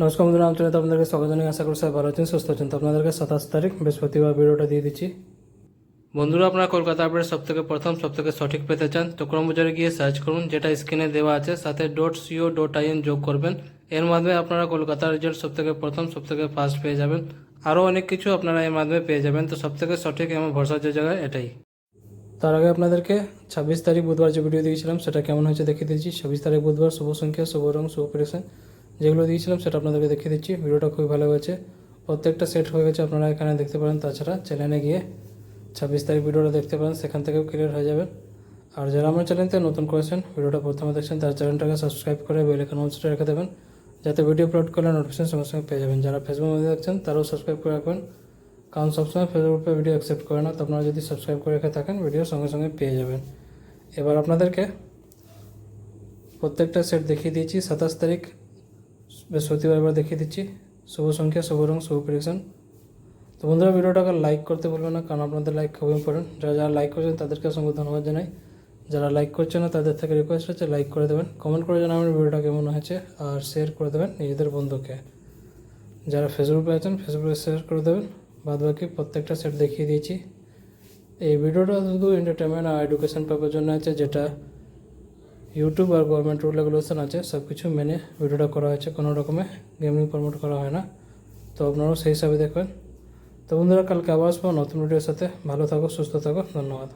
নমস্কার বন্ধুরা, আমি তো আপনাদেরকে স্বাগত জানাই। আশা করি সবাই ভালো আছেন, সুস্থ আছেন। তো আপনাদেরকে 27 তারিখ বৃহস্পতিবার ভিডিওটা দিয়ে দিচ্ছি। বন্ধুরা, আপনারা কলকাতা আপডেট সবথেকে প্রথম সবথেকে সঠিক পেতে চান তো ক্রমবাজারে গিয়ে সার্চ করুন, যেটা স্ক্রিনে দেওয়া আছে, সাথে .co.in যোগ করবেন। এর মাধ্যমে আপনারা কলকাতার রেজাল্ট সবথেকে প্রথম সবথেকে ফার্স্ট পেয়ে যাবেন। আরও অনেক কিছু আপনারা এর মাধ্যমে পেয়ে যাবেন। তো সবথেকে সঠিক এবং ভরসার যে জায়গায় এটাই। তার আগে আপনাদেরকে 26 তারিখ বুধবার যে ভিডিও দিয়েছিলাম সেটা কেমন হয়েছে দেখিয়ে দিচ্ছি। 26 তারিখ বুধবার শুভ সংখ্যা, শুভ রং, শুভ প্রেডিকশন যেগুলো দিয়েছিলাম সেটা আপনাদেরকে দেখিয়ে দিচ্ছি। ভিডিওটা খুবই ভালো হয়েছে, প্রত্যেকটা সেট হয়ে গেছে, আপনারা এখানে দেখতে পারেন। তাছাড়া চ্যানেলে গিয়ে 26 তারিখ ভিডিওটা দেখতে পারেন, সেখান থেকেও ক্লিয়ার হয়ে যাবেন। আর যারা আমার চ্যানেলতে নতুন করেছেন, ভিডিওটা প্রথমে দেখছেন, তার চ্যানেলটাকে সাবস্ক্রাইব করে বেল আইকন অবশ্যই রেখে দেবেন, যাতে ভিডিও আপলোড করলে নোটিফিকেশন সঙ্গে সঙ্গে পেয়ে যাবেন। যারা ফেসবুক মধ্যে দেখছেন তারাও সাবস্ক্রাইব করে রাখবেন, কারণ সবসময় ফেসবুকে ভিডিও অ্যাকসেপ্ট করে না। তো আপনারা যদি সাবস্ক্রাইব করে রেখে থাকেন, ভিডিও সঙ্গে সঙ্গে পেয়ে যাবেন। এবার আপনাদেরকে প্রত্যেকটা সেট দেখিয়ে দিয়েছি। 27 তারিখ বৃহস্পতিবার এবার দেখিয়ে দিচ্ছি শুভ সংখ্যা, শুভ রং, শুভ প্রেডিকশন। তো বন্ধুরা, ভিডিওটাকে লাইক করতে ভুলবেন না, কারণ আপনাদের লাইক খুব ইম্পর্টেন্ট। যারা যারা লাইক করছেন তাদেরকে অসংখ্য ধন্যবাদ জানাই। যারা লাইক করছেন না তাদের থেকে রিকোয়েস্ট হচ্ছে লাইক করে দেবেন, কমেন্ট করে জানাবেন ভিডিওটা কেমন হয়েছে, আর শেয়ার করে দেবেন নিজেদের বন্ধুকে। যারা ফেসবুকে আছেন ফেসবুকে শেয়ার করে দেবেন। বাদ বাকি প্রত্যেকটা সেট দেখিয়ে দিয়েছি। এই ভিডিওটা শুধু এন্টারটেনমেন্ট আর এডুকেশন পারপাসের জন্য আছে, যেটা ইউটিউব আর গভর্নমেন্ট রুল রেগুলেশন আছে সব কিছু মেনে ভিডিওটা করা হয়েছে, কোনো রকমে গেমিং প্রমোট করা হয় না। তো আপনারাও সেই হিসাবে দেখবেন। তো বন্ধুরা, কালকে আবার আসবো নতুন ভিডিওর সাথে। ভালো থাকো, সুস্থ থাকো, ধন্যবাদ।